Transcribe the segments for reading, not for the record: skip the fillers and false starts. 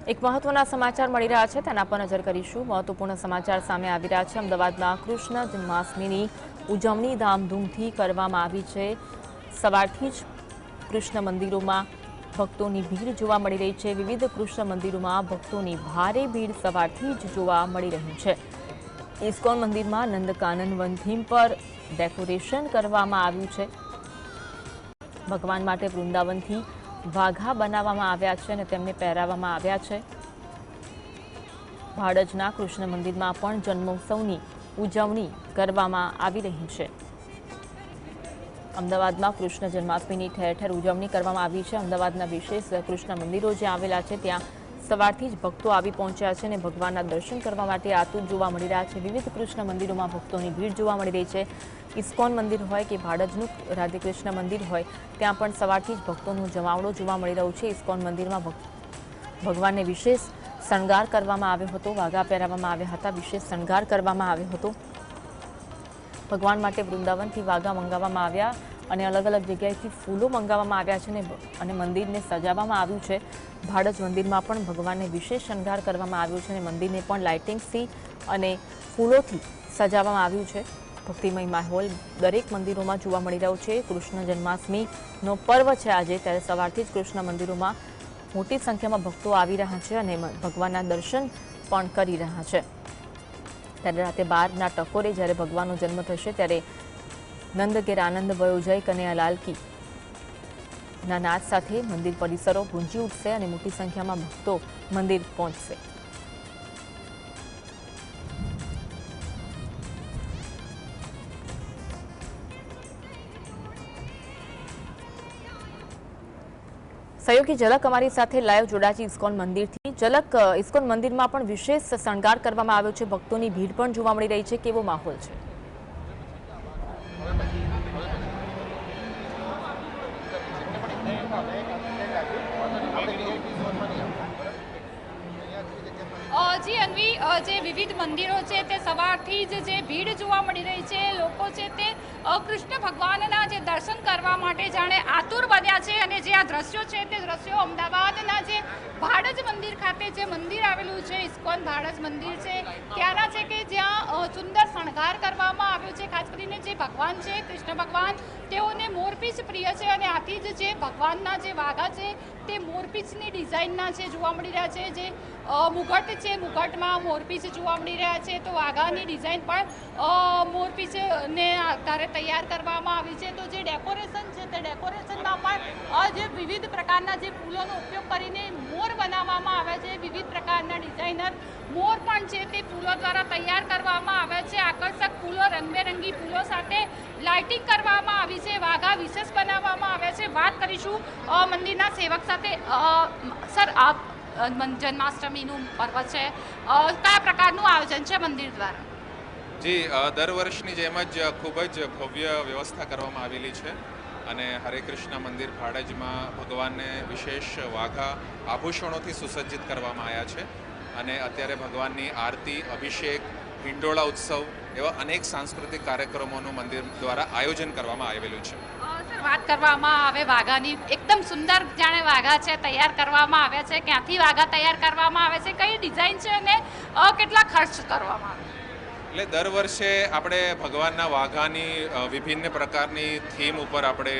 એક મહત્વના સમાચાર મળી રહ્યા છે, તેના પર નજર કરીશું। મહત્વપૂર્ણ સમાચાર સામે આવી રહ્યા છે। અમદાવાદમાં કૃષ્ણ જન્માષ્ટમીની ઉજવણી ધામધૂમથી કરવામાં આવી છે। સવારથી જ કૃષ્ણ મંદિરોમાં ભક્તોની ભીડ જોવા મળી રહી છે। વિવિધ કૃષ્ણ મંદિરોમાં ભક્તોની ભારે ભીડ સવારથી જ જોવા મળી રહી છે। ઇસ્કોન મંદિરમાં નંદકાનન વન થીમ પર ડેકોરેશન કરવામાં આવ્યું છે। ભગવાન માટે વૃંદાવનથી વાઘા બનાવવામાં આવ્યા છે અને તેમને પહેરાવવામાં આવ્યા છે। ભાડજના કૃષ્ણ મંદિરમાં પણ જન્મોત્સવની ઉજવણી કરવામાં આવી રહી છે। અમદાવાદમાં કૃષ્ણ જન્માષ્ટમીની ઠેર ઠેર ઉજવણી કરવામાં આવી છે। અમદાવાદના વિશેષ કૃષ્ણ મંદિરો જે આવેલા છે ત્યાં સવારથી જ ભક્તો આવી પહોંચ્યા છે અને ભગવાનના દર્શન કરવા માટે આતુર જોવા મળી રહ્યા છે। વિવિધ કૃષ્ણ મંદિરોમાં ભક્તોની ભીડ જોવા મળી રહી છે। ઇસ્કોન મંદિર હોય કે ભાડજનું રાધેકૃષ્ણ મંદિર હોય ત્યાં પણ સવારથી જ ભક્તોનો જમાવડો જોવા મળી રહ્યો છે। ઇસ્કોન મંદિરમાં ભગવાનને વિશેષ શણગાર કરવામાં આવ્યો હતો, વાઘા પહેરાવવામાં આવ્યા હતા, વિશેષ શણગાર કરવામાં આવ્યો હતો। ભગવાન માટે વૃંદાવનથી વાઘા મંગાવવામાં આવ્યા અને અલગ અલગ જગ્યાએથી ફૂલો મંગાવવામાં આવ્યા છે અને મંદિરને સજાવવામાં આવ્યું છે। ભાડજ મંદિરમાં પણ ભગવાનને વિશેષ શણગાર કરવામાં આવ્યો છે અને મંદિરને પણ લાઇટિંગ્સથી અને ફૂલોથી સજાવવામાં આવ્યું છે। ભક્તિમય માહોલ દરેક મંદિરોમાં જોવા મળી રહ્યો છે। કૃષ્ણ જન્માષ્ટમીનો પર્વ છે આજે, ત્યારે સવારથી જ કૃષ્ણ મંદિરોમાં મોટી સંખ્યામાં ભક્તો આવી રહ્યા છે અને ભગવાનના દર્શન પણ કરી રહ્યા છે। ત્યારે રાતે 12ના ટકોરે જ્યારે ભગવાનનો જન્મ થશે ત્યારે નંદ ઘેર આનંદ ભયો જય કનૈયાલાલ કી ના નાદ સાથે મંદિર પરિસરો ગુંજી ઉઠશે અને મોટી સંખ્યામાં ભક્તો મંદિર પહોંચશે। સહયોગી ઝલક અમારી સાથે લાઈવ જોડાય છે ઇસ્કોન મંદિરથી। ઝલક, ઇસ્કોન મંદિરમાં પણ વિશેષ શણગાર કરવામાં આવ્યો છે, ભક્તોની ભીડ પણ જોવા મળી રહી છે, કેવો માહોલ છે? જી અન્વી, જે વિવિધ મંદિરો છે તે સવારથી જ જે ભીડ જોવા મળી રહી છે, લોકો છે તે કૃષ્ણ ભગવાનના જે દર્શન કરવા માટે જાણે આતુર બન્યા છે અને જે આ દ્રશ્યો છે તે દ્રશ્યો અમદાવાદના જે ભાડજ મંદિર ખાતે જે મંદિર આવેલું છે, ઇસ્કોન ભાડજ મંદિર છે ત્યાંના છે કે જ્યાં સુંદર શણગાર કરવામાં આવ્યો છે। ખાસ કરીને જે ભગવાન છે કૃષ્ણ ભગવાન, તેઓને મોરપીંછ પ્રિય છે અને આથી જ જે ભગવાનના જે વાઘા છે તે મોરપીંછની ડિઝાઇનના છે જોવા મળી રહ્યા છે। જે મુગટ છે, મુગટમાં મોરપીંછ જોવા મળી રહ્યા છે, તો વાઘાની ડિઝાઇન પણ મોરપીંછને આધારે તૈયાર કરવામાં આવી છે। તો જે ડેકોરેશન છે તે ડેકોરેશનમાં પણ જે વિવિધ પ્રકારના જે ફૂલોનો ઉપયોગ કરીને મોર બનાવવામાં આવ્યા છે, વિવિધ પ્રકારના ડિઝાઇનર મોર પણ છે તે ફૂલો દ્વારા તૈયાર કરવામાં આવ્યા છે। આકર્ષક ફૂલો, રંગબેરંગી ફૂલો સાથે લાઇટિંગ કરવામાં આવી છે, વાઘા વિશેષ બનાવવામાં આવ્યા છે। વાત કરીશું મંદિરના સેવક સાથે। સર, આપ જન્માષ્ટમીનું પર્વ છે, કયા પ્રકારનું આયોજન છે મંદિર દ્વારા? જી, દર વર્ષની જેમ જ ખૂબ જ ભવ્ય વ્યવસ્થા કરવામાં આવેલી છે અને હરે કૃષ્ણ મંદિર ભાડજમાં ભગવાનને વિશેષ વાઘા આભૂષણોથી સુસજ્જિત કરવામાં આવ્યા છે અને અત્યારે ભગવાનની આરતી, અભિષેક, હિંડોળા ઉત્સવ એવા અનેક સાંસ્કૃતિક કાર્યક્રમોનું મંદિર દ્વારા આયોજન કરવામાં આવેલું છે। સર, વાત કરવામાં આવે વાઘાની, એકદમ સુંદર જાણે વાઘા છે તૈયાર કરવામાં આવ્યા છે, ક્યાંથી વાઘા તૈયાર કરવામાં આવે છે, કઈ ડિઝાઇન છે અને કેટલા ખર્ચ કરવામાં આવે? એટલે દર વર્ષે આપણે ભગવાનના વાઘાની વિભિન્ન પ્રકારની થીમ ઉપર આપણે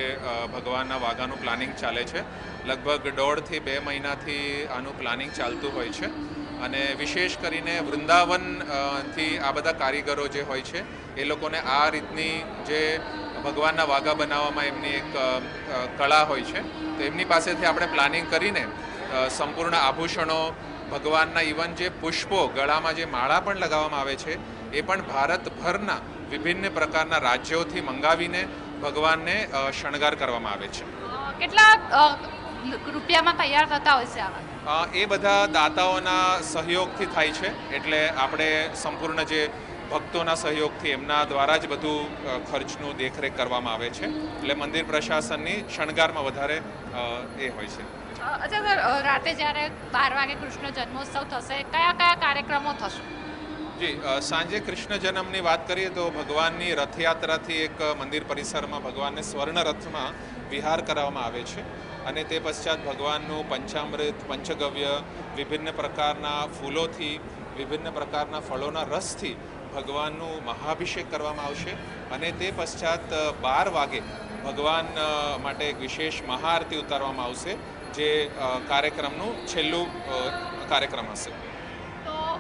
ભગવાનના વાઘાનું પ્લાનિંગ ચાલે છે। લગભગ 1.5 થી 2 મહિનાથી આનું પ્લાનિંગ ચાલતું હોય છે અને વિશેષ કરીને વૃંદાવનથી આ બધા કારીગરો જે હોય છે એ લોકોને આ રીતની જે ભગવાનના વાઘા બનાવવામાં એમની એક કળા હોય છે, તો એમની પાસેથી આપણે પ્લાનિંગ કરીને સંપૂર્ણ આભૂષણો, ભગવાનના ઇવન જે પુષ્પો, ગળામાં જે માળા પણ લગાવવામાં આવે છે એ પણ ભારતભરના વિભિન્ન પ્રકારના રાજ્યોથી મંગાવીને ભગવાનને શણગાર કરવામાં આવે છે। કેટલા રૂપિયામાં તૈયાર થતા હોય છે આવા? એ બધા દાતાઓના સહયોગથી થાય છે, એટલે આપણે સંપૂર્ણ જે ભક્તોના સહયોગથી એમના દ્વારા જ બધું ખર્ચનું દેખરેખ કરવામાં આવે છે, એટલે મંદિર પ્રશાસનની શણગારમાં વધારે એ હોય છે। અચ્છા સર, રાતે જ્યારે 12 વાગે કૃષ્ણ જન્મોત્સવ થશે, કયા કયા કાર્યક્રમો થશે? જી, સાંજે કૃષ્ણ જન્મની વાત કરીએ તો ભગવાનની રથયાત્રાથી એક મંદિર પરિસરમાં ભગવાનને સ્વર્ણ રથમાં વિહાર કરાવવામાં આવે છે અને તે પશ્ચાત ભગવાનનું પંચામૃત પંચગવ્ય વિભિન્ન પ્રકારના ફૂલોથી વિભિન્ન પ્રકારના ફળોના રસથી ભગવાનનું મહાભિષેક કરવામાં આવશે અને તે પશ્ચાત 12 વાગે ભગવાન માટે એક વિશેષ મહાઆરતી ઉતારવામાં આવશે જે કાર્યક્રમનું છેલ્લું કાર્યક્રમ હશે.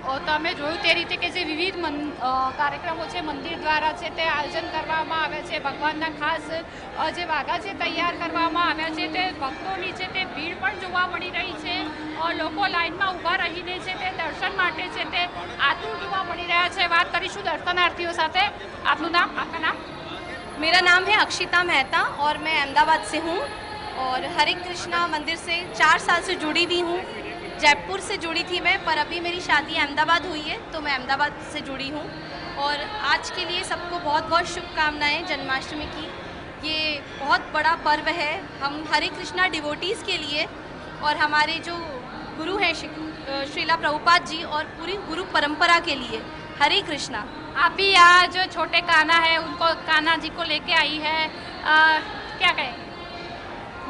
તો તમે જોયું તે રીતે કે જે વિવિધ કાર્યક્રમો છે મંદિર દ્વારા છે તે આયોજન કરવામાં આવ્યા છે. ભગવાનના ખાસ જે વાઘા છે તૈયાર કરવામાં આવ્યા છે તે ભક્તોની છે તે ભીડ પણ જોવા મળી રહી છે. લોકો લાઇનમાં ઊભા રહીને છે તે દર્શન માટે છે તે આતુર જોવા મળી રહ્યા છે. વાત કરીશું દર્શનાર્થીઓ સાથે. આપનું નામ, આપકા નામ? मेरा नाम है अक्षिता मेहता और मैं अहमदाबाद से हूँ और हरे कृष्णा मंदिर से 4 साल से जुड़ी हुई हूँ. जयपुर से जुड़ी थी मैं, पर अभी मेरी शादी अहमदाबाद हुई है तो मैं अहमदाबाद से जुड़ी हूँ. और आज के लिए सबको बहुत बहुत शुभकामनाएं जन्माष्टमी की. ये बहुत बड़ा पर्व है हम हरे कृष्णा डिवोटीज़ के लिए और हमारे जो गुरु हैं श्रीला प्रभुपाद जी और पूरी गुरु परंपरा के लिए. हरे कृष्णा. आप भी आज छोटे कान्हा है उनको कान्हा जी को लेके आई है, क्या कहें?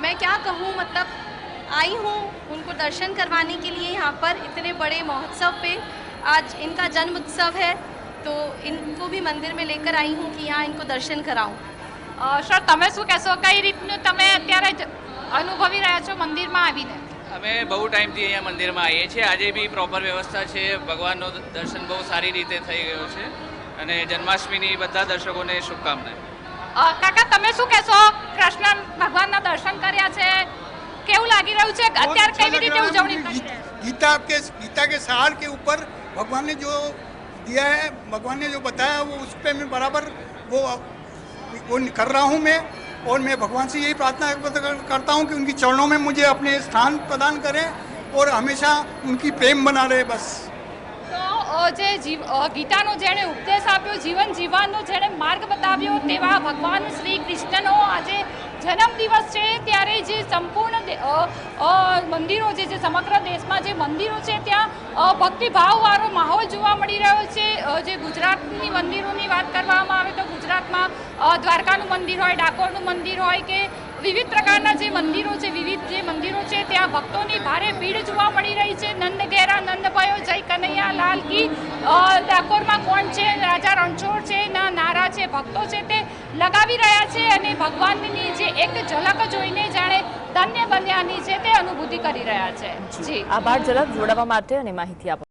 मैं क्या कहूँ, मतलब आई हूँ उनको दर्शन करवाने के लिए यहाँ पर इतने बड़े महोत्सव पे. आज इनका जन्म उत्सव है तो इनको भी मंदिर में लेकर आई हूँ कि यहाँ इनको दर्शन कराऊँ. સર તમે શું કહેશો, કઈ રીતનું તમે અત્યારે અનુભવી રહ્યા છો મંદિરમાં આવીને? અમે બહુ ટાઈમથી અહીંયા મંદિરમાં આવીએ છીએ. આજે બી પ્રોપર વ્યવસ્થા છે. ભગવાનનું દર્શન બહુ સારી રીતે થઈ ગયું છે અને જન્માષ્ટમીની બધા દર્શકોને શુભકામનાઓ. કાકા તમે શું કહેશો, કૃષ્ણ ભગવાનના દર્શન કર્યા છે, કેવું લાગી રહ્યું છે? અત્યારે કેવી રીતે ઉજવણી કરી છે? गीता के सार के ऊपर भगवान ने जो दिया है, भगवान ने जो बताया वो उस पर मैं बराबर वो कर रहा हूँ मैं. और मैं भगवान से यही प्रार्थना करता हूँ कि उनकी चरणों में मुझे अपने स्थान प्रदान करें और हमेशा उनकी प्रेम बना रहे बस. તો જે ગીતાનો જેણે ઉપદેશ આપ્યો, જીવન જીવવાનો જેણે માર્ગ બતાવ્યો તેવા ભગવાન શ્રી કૃષ્ણનો આજે જન્મદિવસ છે. ત્યારે જે સંપૂર્ણ મંદિરો છે, જે સમગ્ર દેશમાં જે મંદિરો છે ત્યાં ભક્તિભાવવાળો માહોલ જોવા મળી રહ્યો છે. જે ગુજરાતની મંદિરોની વાત કરવામાં આવે તો ગુજરાતમાં દ્વારકાનું મંદિર હોય, ડાકોરનું મંદિર હોય કે વિવિધ પ્રકારના જે મંદિરો છે, વિવિધ જે મંદિરો છે ત્યાં ભક્તોની ભારે ભીડ જોવા મળી રહી છે. નંદ ઘેરા નંદ ભયો જય કનૈયા લાલ કી. ડાકોરમાં કોણ છે, રાજા રણછોડ છે ના નારા છે ભક્તો છે તે લગાવી રહ્યા છે અને ભગવાનની જે એક ઝલક જોઈને જાણે ધન્ય બન્યાની છે તે અનુભૂતિ કરી રહ્યા છે. જી આભાર ઝલક જોડાવા માટે અને માહિતી આપવા